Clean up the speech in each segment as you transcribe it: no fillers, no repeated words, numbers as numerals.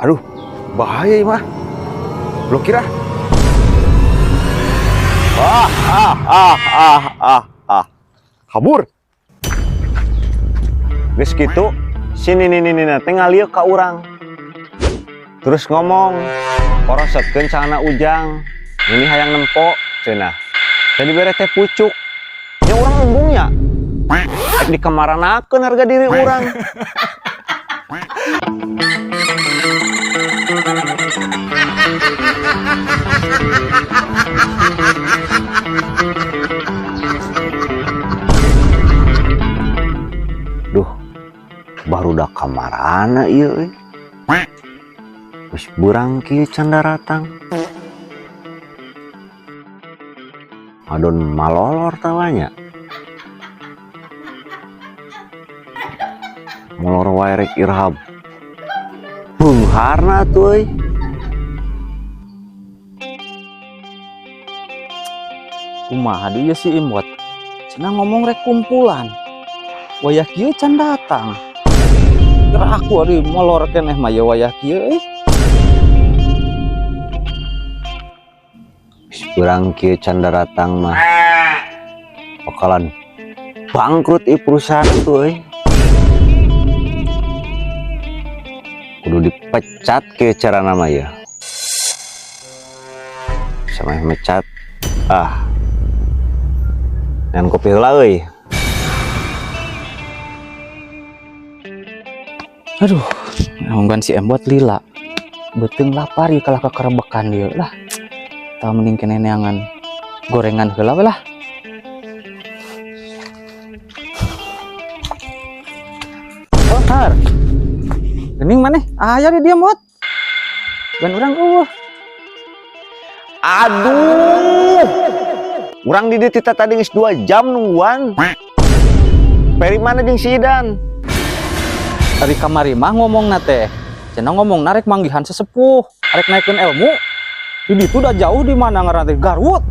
Aduh, bahaya mah. Blokir ah. Kabur. Geus kitu, sini teh ngalieu ka urang. Terus ngomong, porosetkeun calana ujang. Ini hayang nempo cenah. Tadi bere teh pucuk. Nya urang embungnya. Rek dikamaranakeun harga diri urang. Duh, barudak kamarana ieu euy. Geus beurang kieu can daratang. Adon malolor tawanya. Molor wae rek irhab. Beungharna atuh euy. Kumaha dieu si Imot? Cenah ngomong rek kumpulan. Wayah kieu can datang. Kira aku ari molor keneh mah ya wayah kieu euy. Urang kieu can daratang mah bakalan bangkrut ieu perusahaan tuh euy. Kudu dipecat kieu carana mah ya. Sameh mecat. Ngan kopi heula euy. Aduh, ngomongkan si Embot lila. Beuteung lapar ieu kalah kakerebekan dieu lah. Tah mending kene neangan gorengan heula we lah. Oh, Har. Gening maneh? Aya di dieu Mot. Ban urang Aduh. Urang di dieu tadi geus 2 jam nungguan. Peri mana jeung si Idan? Ari kamari mah ngomongna teh. Cenah ngomongna rek manggihan sesepuh, rek naikeun ilmu. Di ditu udah jauh di mana ngaran teh Garut.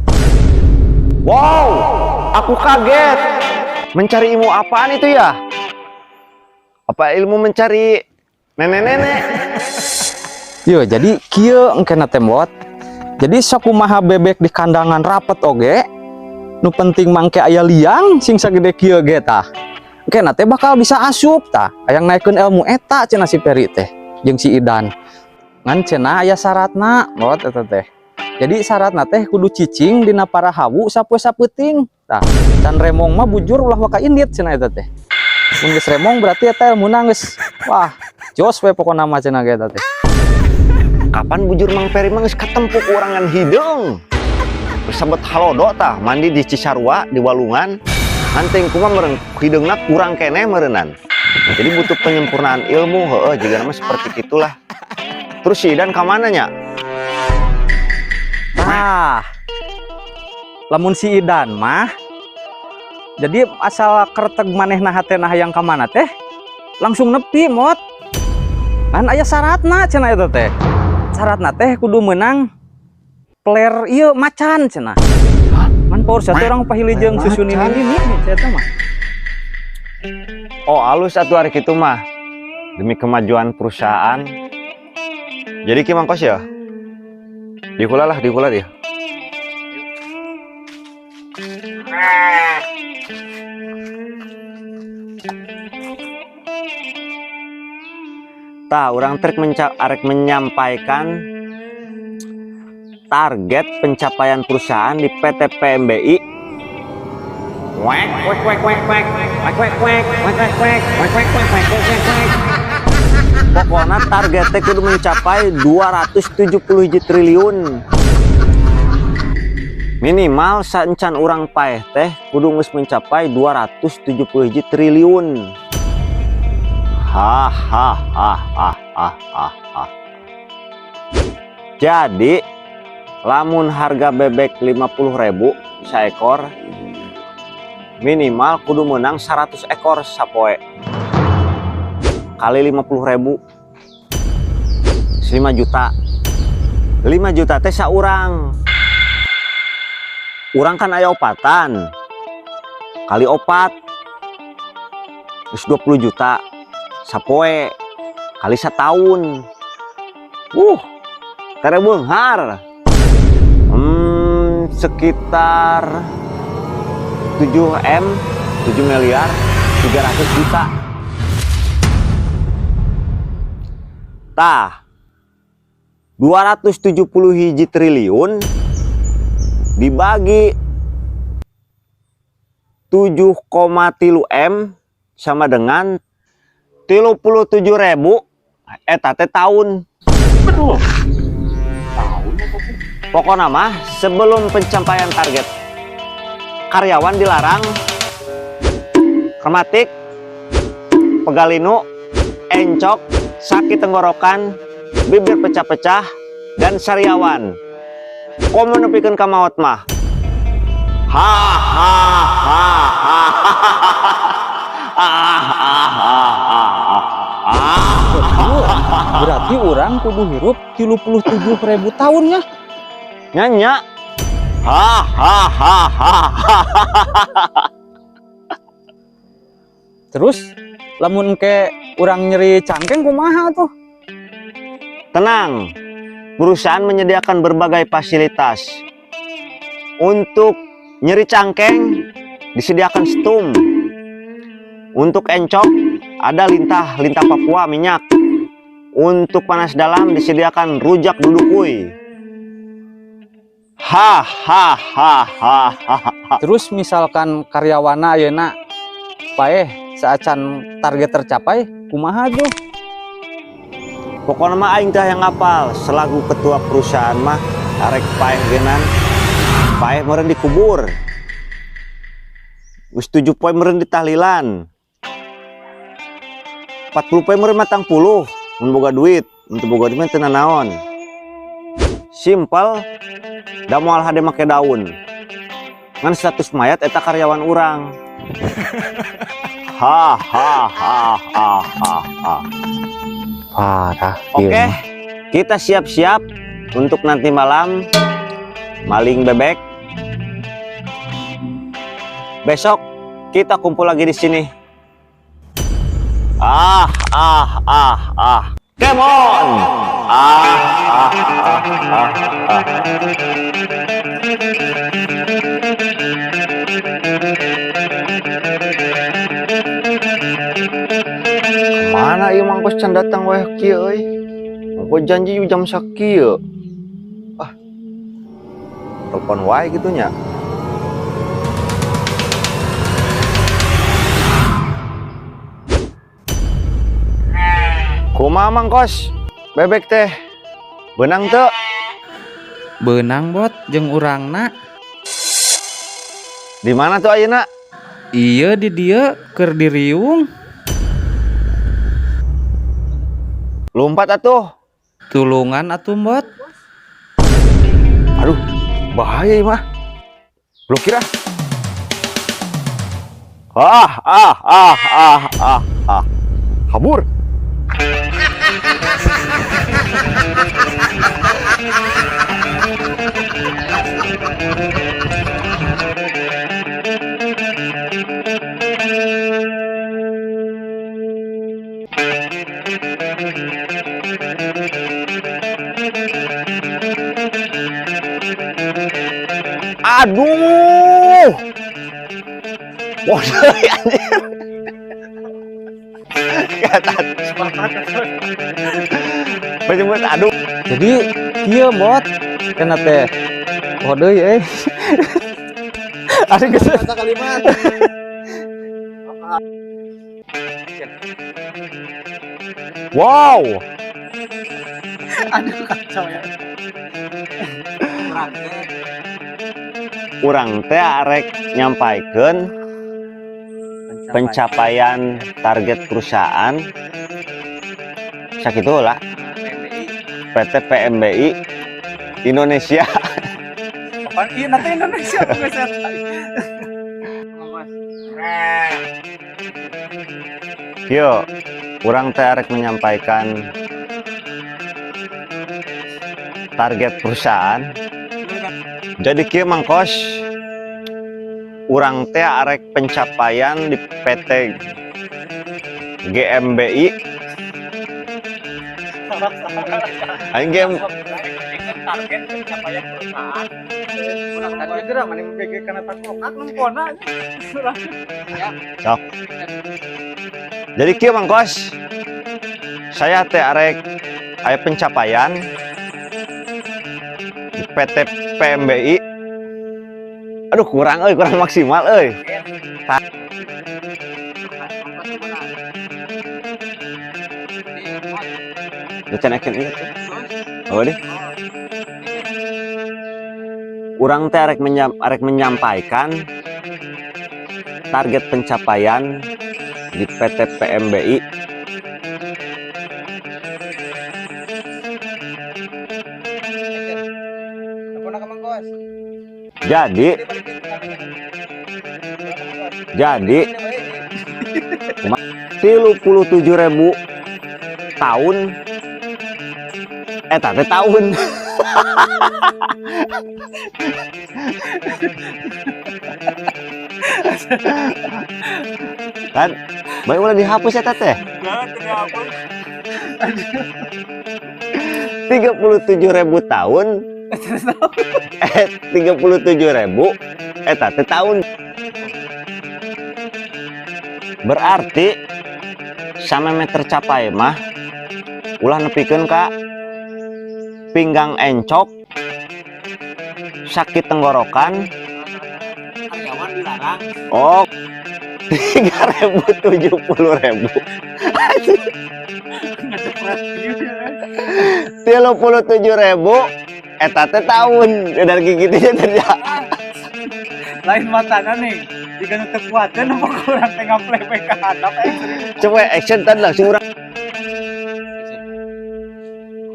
Wow, aku kaget. Mencari ilmu apaan itu ya? Apa ilmu mencari nenek-nenek? Yo, jadi kieu engkena teh Mot. Jadi sakumaha bebek di kandangan rapet oge. Nu penting mangke aya liang sing sagede kieu ge tah. Engkena teh bakal bisa asup tah. Hayang naikeun ilmu eta cenah si Peri teh jeung si Idan. Ngan cenah aya syaratna Mot eta teh. Jadi syaratna teh kudu cicing dina para hawu sapoe sapeuting. Tah, can remong mah bujur ulah waka indit cenah eta teh. Mun geus remong berarti eta ilmuna geus wah, jos we pokona mah cenah ge eta teh. Kapan bujur Mang Peri mah geus katempu ku urangan hideung. Bersambet halodo tah mandi di Cisarua di Walungan. Hanteng kumaha meureun hideungna kurang keneh meureunnan. Jadi butuh penyempurnaan ilmu heueuh jiga nama seperti gitulah. Terus si Idan ka mana nya? Nah, lamun si Idan mah jadi asal kerteg manehna hatena hayang ka mana teh langsung nepi Mot. Kan aya syaratna cenah eta teh. Syaratna teh kudu meunang player ieu macan cenah. Man power satu orang pahili jeung susun ini eta mah. Oh, alus atuh ari kitu mah. Demi kemajuan perusahaan. Jadi ki mangkos ya? Dikula dia. Tah, urang trek arek menyampaikan target pencapaian perusahaan di PT PMBI. Pokoknya targetnya kudu mencapai 271 triliun. Minimal sancan urang paeh teh kudu geus mencapai 271 triliun. Jadi lamun harga bebek 50.000 saekor minimal kudu menang 100 ekor sapoe kali 50.000 5 juta 5 juta teh saurang. Urang kan aya opatan kali opat geus 20 juta sapoe kali setahun Tere beunghar. Sekitar 7 miliar 300 juta. Tah 270 hiji triliun dibagi 7,3 M sama dengan 37.000 eta teh tahun. Betul. Pokoknya mah sebelum pencapaian target karyawan dilarang rematik, pegalinu, encok, sakit tenggorokan, bibir pecah-pecah, dan sariawan. Komo nepikeun ka maot mah. Ha ha ha ha. Berarti orang kudu hirup 37.000 tahun ya. Nyanya. Ha ha ha ha. Terus lamun ke orang nyeri cangkeng kumaha tuh? Tenang, perusahaan menyediakan berbagai fasilitas. Untuk nyeri cangkeng disediakan stum. Untuk encok ada lintah Papua minyak. Untuk panas dalam disediakan rujak dudukui. Ha ha ha ha ha. Terus misalkan karyawana ayeuna paeh saacan target tercapai kumaha tuh? Pokoknya mah aing teh yang ngapal selaku ketua perusahaan mah arek paeh genan. Paeh meureun dikubur. Geus 7 poe meureun ditahlilan. 40 poe meureun matang puluh. Mun boga duit, untuk boga duit teu naon. Simpel, da moal hade make daun. Ngan status mayat eta karyawan urang. Ha ha ha ha ha ha. Parah. Oke, kita siap-siap untuk nanti malam maling bebek. Besok kita kumpul lagi di sini. Come on. Mana ieu mangkos can datang wae kieu euy. Gua janji jam sakieu. Telepon wae gitu nya. Kumaha mangkos? Bebek teh beunang teu? Beunang bot jeung urangna. Di mana tuh ayeuna? Iya di dia keur diriung. Lompat atuh. Tulungan atuh bot. Aduh, bahaya ieu mah. Blokir ah. Kabur. Aduh. Waduh, anjir. Penjemput aduh. Jadi kieu bot kena teh. Oh deui Ada kata kalimat. Wow. Aduh kacau ya. Urang teh arek nyampaikeun pencapaian target perusahaan sakitu lah PT PMBI Indonesia. Apaan iya nanti Indonesia Yo, urang teh arek menyampaikan target perusahaan. Jadi kieu mangkos urang teh arek pencapaian di PT GMBI Aing game target pencapaian perusahaan. Ulang tadi gerak mana mempegang karena taklokan nongkona. sok. Jadi kieu Mang Kos. Saya teh arek aya pencapaian di PT PMBI. Aduh kurang maksimal euy. Dicenekin ieu teh. Oh deh. Urang teh arek menyampaikan target pencapaian di PT PMBI. Jadi 37.000 tahun teh tahun. Kan baik ulah dihapus eta teh. 37.000 tahun 37.000 eta teh tahun. Berarti sameme tercapai mah ulah nepikeun ka pinggang encok, sakit tenggorokan, Karyawan dilarang. oh 3.000 37.000 eta teh tahun dari kitu kerja. Lain matana nih. Jika nu teu kuatkeun apa kurang tengah playback ka handap Coba action tadi langsung urang.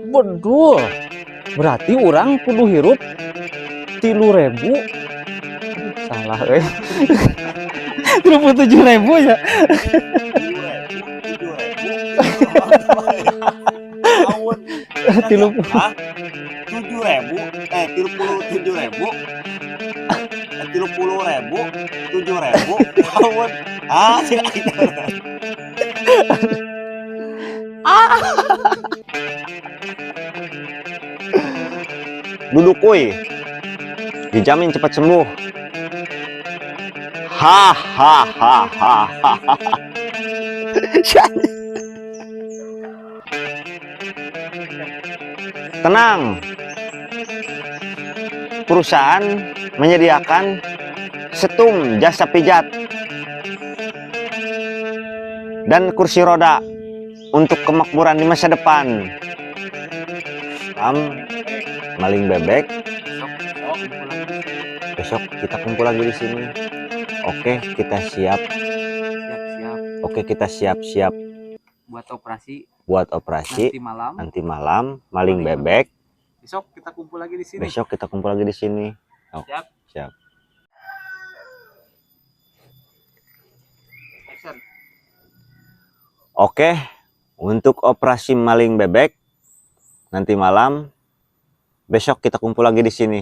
Betul. Berarti orang kudu hirup 3.000. Salah euy. 37.000 ya. 30.000 tahun. Ah, sih. Duduk kuy. Dijamin cepat sembuh. Ha ha ha ha ha. Tenang. Perusahaan menyediakan setum jasa pijat dan kursi roda untuk kemakmuran di masa depan. Maling bebek. Besok kita kumpul lagi di sini. Oke, kita siap. Siap-siap Oke, kita siap-siap buat operasi buat operasi nanti malam. nanti malam maling bebek. Besok kita kumpul lagi di sini. Besok kita kumpul lagi di sini. Oh, Siap. siap. Action. Oke, untuk operasi maling bebek nanti malam, besok kita kumpul lagi di sini.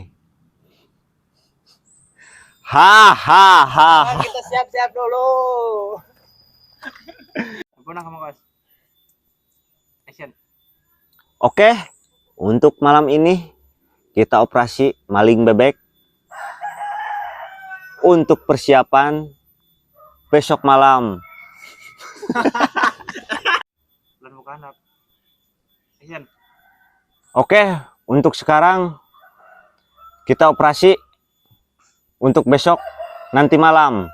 Ha ha ha. Kita siap-siap dulu. Gimana kamu, Kos? Action. Oke, untuk malam ini kita operasi maling bebek. Untuk persiapan besok malam. Bulan buka handap. Action. Oke, untuk sekarang kita operasi untuk besok nanti malam.